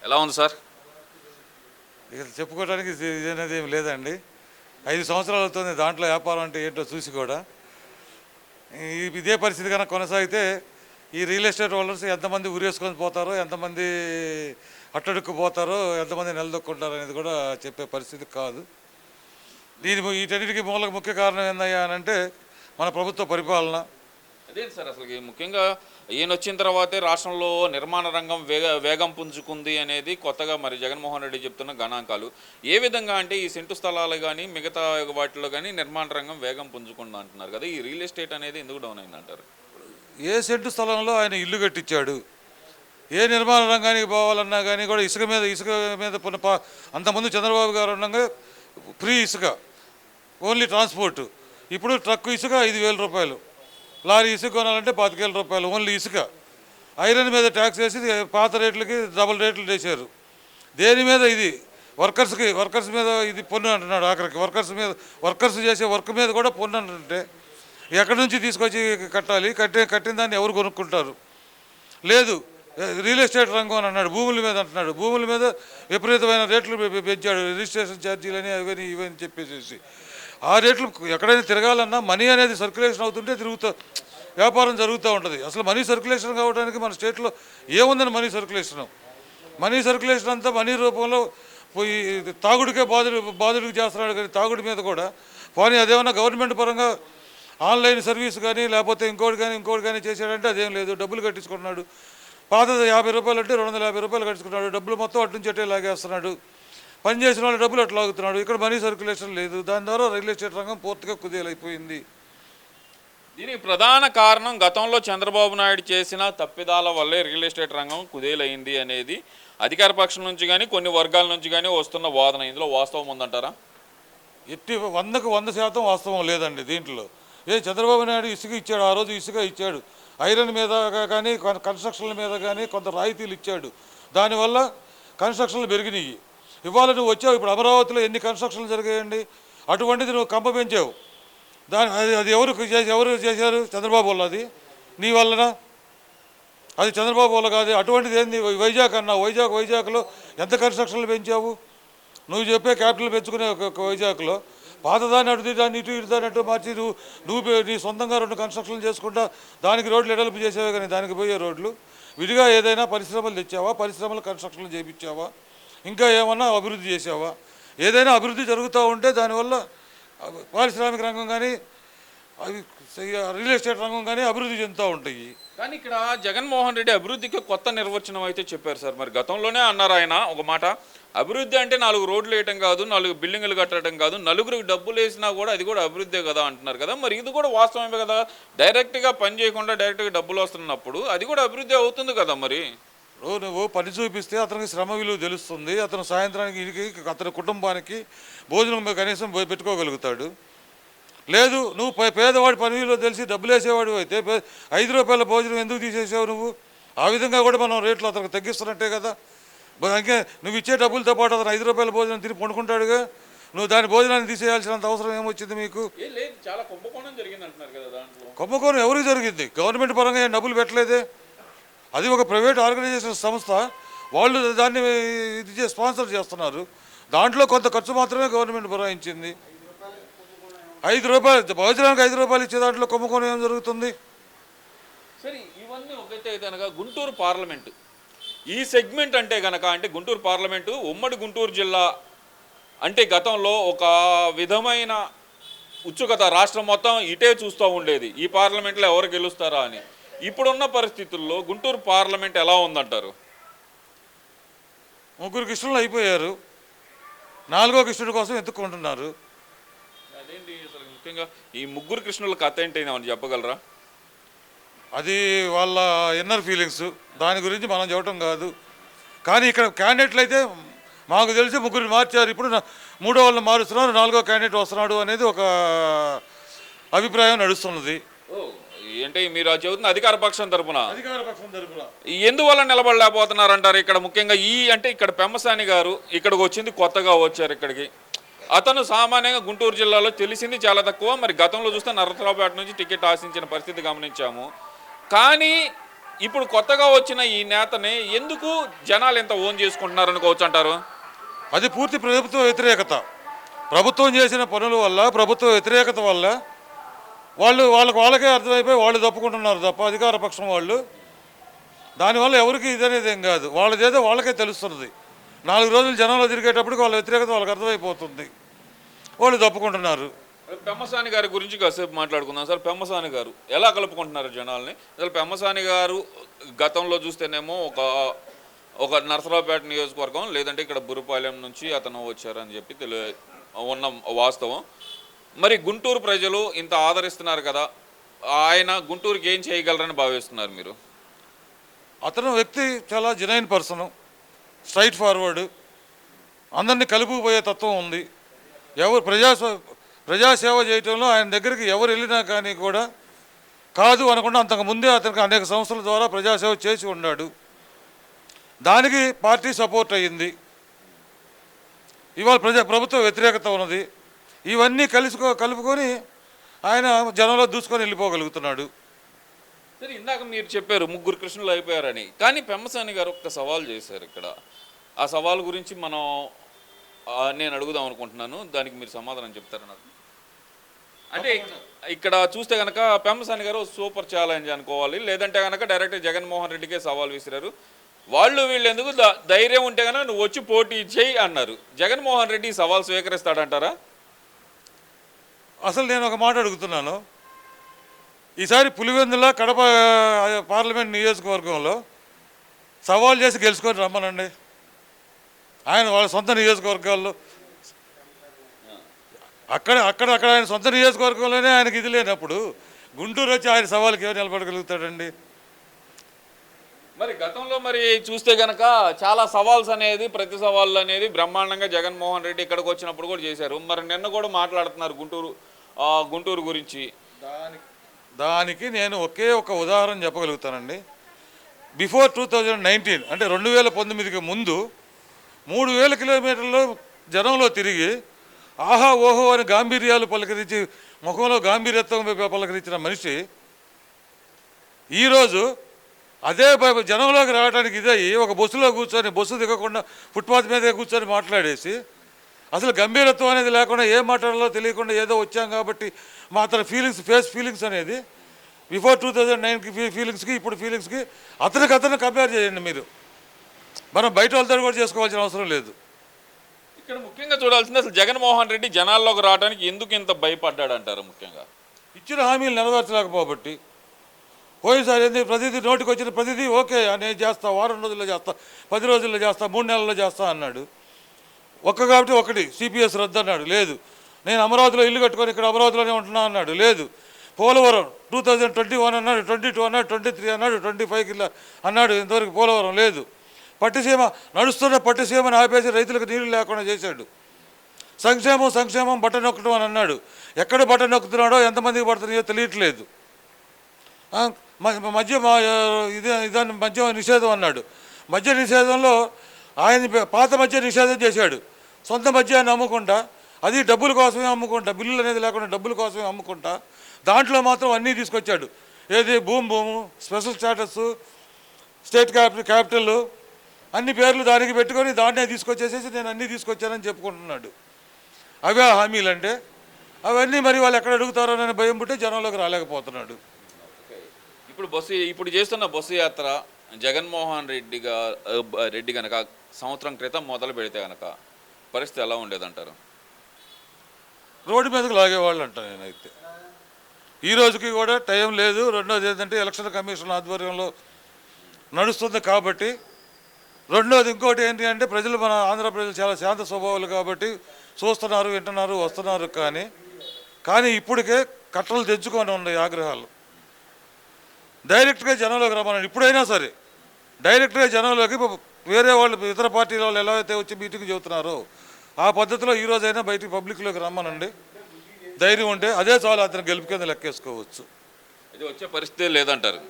ఎలా ఉంది సార్? ఇక చెప్పుకోవడానికి అనేది ఏమి లేదండి. 5 సంవత్సరాలు అవుతుంది దాంట్లో వ్యాపారం అంటే ఏంటో చూసి కూడా. ఇదే పరిస్థితి కనుక కొనసాగితే ఈ రియల్ ఎస్టేట్ హోల్డర్స్ ఎంతమంది ఉరేసుకొని పోతారో, ఎంతమంది అట్టడుక్కుపోతారో, ఎంతమంది నిలదొక్కుంటారో అనేది కూడా చెప్పే పరిస్థితి కాదు. వీటన్నిటికీ ముఖ్య కారణం ఏందయ్యా అని అంటే మన ప్రభుత్వ పరిపాలన. అదేంటి సార్ అసలు ముఖ్యంగా ఈయన వచ్చిన తర్వాతే రాష్ట్రంలో నిర్మాణ రంగం వేగం పుంజుకుంది అనేది కొత్తగా మరి జగన్మోహన్ రెడ్డి చెప్తున్న గణాంకాలు. ఏ విధంగా అంటే ఈ సెంటు స్థలాలు కానీ మిగతా వాటిలో కానీ నిర్మాణ రంగం వేగం పుంజుకుంది అంటున్నారు కదా, ఈ రియల్ ఎస్టేట్ అనేది ఎందుకు డౌన్ అయింది అంటారు? ఏ సెంటు స్థలంలో ఆయన ఇల్లు కట్టించాడు? ఏ నిర్మాణ రంగానికి పోవాలన్నా కానీ కూడా ఇసుక మీద అంతకుముందు చంద్రబాబు గారు ఉండగా ఫ్రీ ఇసుక, ఓన్లీ ట్రాన్స్పోర్ట్. ఇప్పుడు ట్రక్ ఇసుక 5,000 రూపాయలు, లారీ ఇసుక కొనాలంటే 25,000 రూపాయలు ఓన్లీ ఇసుక. ఐరన్ మీద ట్యాక్స్ వేసి పాత రేట్లకి డబుల్ రేట్లు చేశారు. దేని మీద? ఇది వర్కర్స్ మీద ఇది పన్ను అంటున్నాడు. ఆఖరికి వర్కర్స్ చేసే వర్క్ మీద కూడా పన్ను అంటే ఎక్కడి నుంచి తీసుకొచ్చి కట్టాలి? కట్టిన దాన్ని ఎవరు కొనుక్కుంటారు? లేదు. రియల్ ఎస్టేట్ రంగం అని అన్నాడు, భూముల మీద అంటున్నాడు. భూముల మీద విపరీతమైన రేట్లు పెంచాడు, రిజిస్ట్రేషన్ ఛార్జీలని అవని ఇవని చెప్పేసి. ఆ రేట్లు ఎక్కడైనా తిరగాలన్నా మనీ అనేది సర్క్యులేషన్ అవుతుంటే వ్యాపారం జరుగుతూ ఉంటుంది. అసలు మనీ సర్క్యులేషన్ కావడానికి మన స్టేట్లో ఏముందని మనీ సర్క్యులేషన్ అంతా మనీ రూపంలో పోయి తాగుడికే బాధుడికి చేస్తున్నాడు. కానీ తాగుడి మీద కూడా పోనీ అదేమన్నా గవర్నమెంట్ పరంగా ఆన్లైన్ సర్వీస్ కానీ లేకపోతే ఇంకోటి కానీ చేశాడంటే అదేం లేదు. డబ్బులు కట్టించుకున్నాడు. పాతది 50 రూపాయలు అంటే 250 రూపాయలు కట్టించుకున్నాడు. డబ్బులు మొత్తం అటు నుంచి అట్టే లాగేస్తున్నాడు. పని చేసిన వాళ్ళు డబ్బులు అట్లా లాగుతున్నాడు. ఇక్కడ మనీ సర్క్యులేషన్ లేదు. దాని ద్వారా రియల్ ఎస్టేట్ రంగం పూర్తిగా కుదేలైపోయింది. దీనికి ప్రధాన కారణం గతంలో చంద్రబాబు నాయుడు చేసిన తప్పిదాల వల్లే రియల్ ఎస్టేట్ రంగం కుదేలైంది అనేది అధికార పక్షం నుంచి కానీ కొన్ని వర్గాల నుంచి కానీ వస్తున్న వాదన. ఇందులో వాస్తవం ఉందంటారా? 100కు 100% వాస్తవం లేదండి దీంట్లో. చంద్రబాబు నాయుడు ఇసుక ఇచ్చాడు, ఆ రోజు ఇసుక ఇచ్చాడు. ఐరన్ మీద కానీ కన్స్ట్రక్షన్ల మీద కానీ కొంత రాయితీలు ఇచ్చాడు. దానివల్ల కన్స్ట్రక్షన్లు పెరిగినాయి. ఇవాళ నువ్వు వచ్చావు, ఇప్పుడు అమరావతిలో ఎన్ని కన్స్ట్రక్షన్లు జరిగాయండి? అటువంటిది నువ్వు కంప పెంచావు. అది ఎవరు చేశారు? చంద్రబాబు వల్ల. అది నీ వలన? అది చంద్రబాబు వల్ల కాదు. అటువంటిది ఏంది? వైజాగ్ అన్నావు. వైజాగ్లో ఎంత కన్స్ట్రక్షన్లు పెంచావు? నువ్వు చెప్పే క్యాపిటల్ పెంచుకునే ఒక వైజాగ్లో పాతదాన్ని అటు దాన్ని ఇటు దాన్ని అటు మార్చి నువ్వు నీ సొంతంగా 2 కన్స్ట్రక్షన్లు చేసుకుంటా దానికి రోడ్లు ఎడల్పు చేసావే. కానీ దానికి పోయే రోడ్లు విడిగా ఏదైనా పరిశ్రమలు తెచ్చావా? పరిశ్రమలు కన్స్ట్రక్షన్లు చేయించావా? ఇంకా ఏమన్నా అభివృద్ధి చేసావా? ఏదైనా అభివృద్ధి జరుగుతూ ఉంటే దానివల్ల పారిశ్రామిక రంగం కానీ రియల్ ఎస్టేట్ రంగం కానీ అభివృద్ధి చెందుతూ ఉంటాయి. కానీ ఇక్కడ జగన్మోహన్ రెడ్డి అభివృద్ధికి కొత్త నిర్వచనం అయితే చెప్పారు సార్. మరి గతంలోనే అన్నారు ఆయన ఒక మాట, అభివృద్ధి అంటే 4 రోడ్లు వేయటం కాదు, 4 బిల్డింగులు కట్టడం కాదు, నలుగురికి డబ్బులు వేసినా కూడా అది కూడా అభివృద్ధే కదా అంటున్నారు కదా. మరి ఇది కూడా వాస్తవమే కదా? డైరెక్ట్గా పని చేయకుండా డైరెక్ట్గా డబ్బులు వస్తున్నప్పుడు అది కూడా అభివృద్ధి అవుతుంది కదా. మరి నువ్వు పని చూపిస్తే అతనికి శ్రమ విలువ తెలుస్తుంది. అతను సాయంత్రానికి ఇంటికి అతని కుటుంబానికి భోజనం కనీసం పెట్టుకోగలుగుతాడు. లేదు, నువ్వు పేదవాడి పని విలువ తెలిసి డబ్బులు వేసేవాడు అయితే 5 రూపాయల భోజనం ఎందుకు తీసేసావు నువ్వు? ఆ విధంగా కూడా మనం రేట్లు అతనికి తగ్గిస్తున్నట్టే కదా. అందుకే నువ్వు ఇచ్చే డబ్బులతో పాటు అతను 5 రూపాయల భోజనం తిని పండుకుంటాడుగా. నువ్వు దాని భోజనాన్ని తీసేయాల్సినంత అవసరం ఏమొచ్చింది మీకు? చాలా కుంభకోణం జరిగింది అంటున్నారు కదా. దాంట్లో కుంభకోణం ఎవరికి జరిగింది? గవర్నమెంట్ పరంగా ఏం డబ్బులు పెట్టలేదే. అది ఒక ప్రైవేట్ ఆర్గనైజేషన్ సంస్థ. వాళ్ళు దాన్ని స్పాన్సర్ చేస్తున్నారు. దాంట్లో కొంత ఖర్చు మాత్రమే గవర్నమెంట్ భరాయించింది. 5 రూపాయలు భోజనానికి 5 రూపాయలు ఇచ్చే దాంట్లో కుంభకోణం ఏం జరుగుతుంది? సరే, ఇవన్నీ ఒకటే కనుక గుంటూరు పార్లమెంటు ఈ సెగ్మెంట్ అంటే కనుక అంటే గుంటూరు పార్లమెంటు ఉమ్మడి గుంటూరు జిల్లా అంటే గతంలో ఒక విధమైన ఉత్సుకత రాష్ట్రం మొత్తం ఇటే చూస్తూ ఉండేది, ఈ పార్లమెంట్లో ఎవరు గెలుస్తారా అని. ఇప్పుడున్న పరిస్థితుల్లో గుంటూరు పార్లమెంట్ ఎలా ఉందంటారు? 3 కృష్ణులు అయిపోయారు, 4వ కృష్ణుడి కోసం ఎత్తుక్కుంటున్నారు. అదేంటి అసలు ముఖ్యంగా ఈ 3 కృష్ణుల కథ ఏంటి అని చెప్పగలరా? అది వాళ్ళ ఇన్నర్ ఫీలింగ్స్, దాని గురించి మనం చెప్పటం కాదు. కానీ ఇక్కడ క్యాండిడేట్లు అయితే మాకు తెలిసి 3 మార్చారు. ఇప్పుడు 3వ వాళ్ళని మారుస్తున్నారు, 4వ క్యాండిడేట్ వస్తున్నాడు అనేది ఒక అభిప్రాయం నడుస్తున్నది. అంటే మీరు చెబుతున్న అధికార పక్షం తరపున ఎందువల్ల నిలబడలేకపోతున్నారంటారు? ఇక్కడ ముఖ్యంగా అంటే ఇక్కడ పెమ్మసాని గారు ఇక్కడికి వచ్చింది, కొత్తగా వచ్చారు ఇక్కడికి. అతను సామాన్యంగా గుంటూరు జిల్లాలో తెలిసింది చాలా తక్కువ. మరి గతంలో చూస్తే నరసరావుపేట నుంచి టికెట్ ఆశించిన పరిస్థితి గమనించాము. కానీ ఇప్పుడు కొత్తగా వచ్చిన ఈ నేతని ఎందుకు జనాలు ఎంత ఓన్ చేసుకుంటున్నారు అనుకోవచ్చు అంటారు? అది పూర్తి ప్రభుత్వ వ్యతిరేకత. ప్రభుత్వం చేసిన పనుల వల్ల, ప్రభుత్వ వ్యతిరేకత వల్ల వాళ్ళకే అర్థమైపోయి వాళ్ళు తప్పుకుంటున్నారు తప్ప అధికార పక్షం వాళ్ళు. దానివల్ల ఎవరికి ఇదనేది ఏం కాదు, వాళ్ళదేదో వాళ్ళకే తెలుస్తున్నది. 4 రోజులు జనంలో తిరిగేటప్పటికి వాళ్ళ వ్యతిరేకత వాళ్ళకి అర్థమైపోతుంది, వాళ్ళు తప్పుకుంటున్నారు. పెమ్మసాని గారి గురించి కాసేపు మాట్లాడుకుందాం సార్. పెమ్మసాని గారు ఎలా కలుపుకుంటున్నారు జనాల్ని? అసలు పెమ్మసాని గారు గతంలో చూస్తేనేమో ఒక నరసరావుపేట నియోజకవర్గం, లేదంటే ఇక్కడ బురుపాలెం నుంచి అతను వచ్చారని చెప్పి ఉన్న వాస్తవం. మరి గుంటూరు ప్రజలు ఇంత ఆదరిస్తున్నారు కదా, ఆయన గుంటూరుకి ఏం చేయగలరని భావిస్తున్నారు మీరు? అతను వ్యక్తి చాలా జెన్యూన్ పర్సన్, స్ట్రైట్ ఫార్వర్డ్, అందరినీ కలుపుకుపోయే తత్వం ఉంది. ఎవరు ప్రజాసేవ చేయటంలో ఆయన దగ్గరికి ఎవరు వెళ్ళినా కానీ కూడా కాదు అనకుండా అంతకుముందే అతనికి అనేక సంస్థల ద్వారా ప్రజాసేవ చేసి ఉన్నాడు. దానికి పార్టీ సపోర్ట్ అయ్యింది. ఇవాళ ప్రభుత్వ వ్యతిరేకత ఉన్నది. ఇవన్నీ కలుపుకొని ఆయన జనంలో దూసుకొని వెళ్ళిపోగలుగుతున్నాడు. సరే, ఇందాక మీరు చెప్పారు 3 కృష్ణులు అయిపోయారని, కానీ పెమ్మసాని గారు ఒక సవాల్ చేశారు ఇక్కడ. ఆ సవాల్ గురించి నేను అడుగుదాం అనుకుంటున్నాను, దానికి మీరు సమాధానం చెప్తారా నాకు? అంటే ఇక్కడ చూస్తే కనుక పెమ్మసాని గారు సూపర్ ఛాలెంజ్ అనుకోవాలి, లేదంటే కనుక డైరెక్ట్ జగన్మోహన్ రెడ్డికే సవాల్ విసిరారు. వీళ్ళు ఎందుకు ధైర్యం ఉంటే కనుక నువ్వు వచ్చి పోటీ చేయి అన్నారు. జగన్మోహన్ రెడ్డి సవాల్ స్వీకరిస్తాడంటారా? అసలు నేను ఒక మాట అడుగుతున్నాను. ఈసారి పులివెందుల కడప పార్లమెంట్ నియోజకవర్గంలో సవాల్ చేసి గెలుచుకొని రమ్మనండి. ఆయన వాళ్ళ సొంత నియోజకవర్గాల్లో అక్కడ ఆయన సొంత నియోజకవర్గంలోనే ఆయనకి ఇది లేనప్పుడు గుంటూరు వచ్చి ఆయన సవాల్కి ఎవరు నిలబడగలుగుతాడండి? మరి గతంలో మరి చూస్తే గనక చాలా సవాల్స్ అనేది, ప్రతి సవాళ్ళు అనేది బ్రహ్మాండంగా జగన్మోహన్ రెడ్డి ఇక్కడికి వచ్చినప్పుడు కూడా చేశారు. మరి నిన్న కూడా మాట్లాడుతున్నారు గుంటూరు గురించి. దానికి నేను ఒకే ఒక ఉదాహరణ చెప్పగలుగుతానండి. బిఫోర్ 2019 అంటే 2019కి ముందు 3000 కిలోమీటర్లు జనంలో తిరిగి ఆహా ఓహో అని గాంభీర్యాలు పలకరించి, ముఖంలో గాంభీర్యత్వం పలకరించిన మనిషి ఈరోజు అదే జనంలోకి రావడానికి ఇదే ఒక బస్సులో కూర్చొని, బస్సు దిగకుండా ఫుట్పాత్ మీద కూర్చొని మాట్లాడేసి, అసలు గంభీరత్వం అనేది లేకుండా ఏం మాట్లాడాలో తెలియకుండా ఏదో వచ్చాం కాబట్టి మా అతని ఫేస్ ఫీలింగ్స్ అనేది బిఫోర్ 2009కి ఫీలింగ్స్కి ఇప్పుడు ఫీలింగ్స్కి అతను కంపేర్ చేయండి మీరు. మనం బయట వాళ్ళతో కూడా చేసుకోవాల్సిన అవసరం లేదు. ఇక్కడ ముఖ్యంగా చూడాల్సింది అసలు జగన్మోహన్ రెడ్డి జనాల్లోకి రావడానికి ఎందుకు ఇంత భయపడ్డాడు అంటారు? ముఖ్యంగా ఇచ్చిన హామీలు నెరవేర్చలేకపోబట్టి. పోయినసారి ఏంది, ప్రతిదీ నోటికి వచ్చిన ప్రతిదీ ఓకే నేను చేస్తా, వారం రోజుల్లో చేస్తా, 10 రోజుల్లో చేస్తా, 3 నెలల్లో చేస్తా అన్నాడు. కాబట్టి ఒకటి సిపిఎస్ రద్దు అన్నాడు, లేదు. నేను అమరావతిలో ఇల్లు కట్టుకొని ఇక్కడ అమరావతిలోనే ఉంటున్నా అన్నాడు, లేదు. పోలవరం 2021 అన్నాడు, 22 అన్నాడు, 23 అన్నాడు, 25కి అన్నాడు, ఇంతవరకు పోలవరం లేదు. పట్టిసీమ నడుస్తున్న పట్టిసీమని ఆపేసి రైతులకు నీళ్లు లేకుండా చేశాడు. సంక్షేమం బట్ట నొక్కడం అని అన్నాడు. ఎక్కడ బట్ట నొక్కుతున్నాడో, ఎంతమందికి పడుతున్నాయో తెలియట్లేదు. మద్య నిషేధం అన్నాడు. మద్య నిషేధంలో ఆయన పాత మద్య నిషేధం చేశాడు. సొంత మద్యాన్ని అమ్ముకుంటా, అది డబ్బుల కోసమే అమ్ముకుంటా, బిల్లులు అనేది లేకుండా డబ్బుల కోసమే అమ్ముకుంటా, దాంట్లో మాత్రం అన్నీ తీసుకొచ్చాడు. ఏది భూము, స్పెషల్ స్టేటస్, స్టేట్ క్యాపిటల్, అన్ని పేర్లు దానికి పెట్టుకొని దాన్నే తీసుకొచ్చేసేసి నేను అన్నీ తీసుకొచ్చానని చెప్పుకుంటున్నాడు. అవే హామీలు అంటే అవన్నీ మరి వాళ్ళు ఎక్కడ అడుగుతారోనని భయం పుట్టే జనంలోకి రాలేకపోతున్నాడు. ఇప్పుడు చేస్తున్న బస్సు యాత్ర జగన్మోహన్ రెడ్డి కనుక సంవత్సరం క్రితం మొదలు పెడితే కనుక పరిస్థితి ఎలా ఉండేదంటారు? రోడ్డు మీదకి లాగేవాళ్ళు అంట. నేనైతే ఈ రోజుకి కూడా టైం లేదు. రెండోది ఏంటంటే ఎలక్షన్ కమిషన్ ఆధ్వర్యంలో నడుస్తుంది కాబట్టి. రెండోది ఇంకోటి ఏంటి అంటే మన ఆంధ్ర ప్రజలు చాలా శాంత స్వభావాలు కాబట్టి చూస్తున్నారు, వింటున్నారు, వస్తున్నారు. కానీ ఇప్పటికే కట్టలు తెచ్చుకొని ఉన్నాయి ఆగ్రహాలు. డైరెక్ట్గా జనంలోకి రమ్మన్నాడు. ఇప్పుడైనా సరే డైరెక్ట్గా జనంలోకి, వేరే వాళ్ళు ఇతర పార్టీల వాళ్ళు ఎలా అయితే వచ్చి మీటింగ్ చెబుతున్నారో ఆ పద్ధతిలో ఈరోజైనా బయటికి పబ్లిక్లోకి రమ్మనండి. ధైర్యం ఉంటే అదే చాలు, అతను గెలుపు కింద లెక్కేసుకోవచ్చు. ఇది వచ్చే పరిస్థితి లేదంటారు.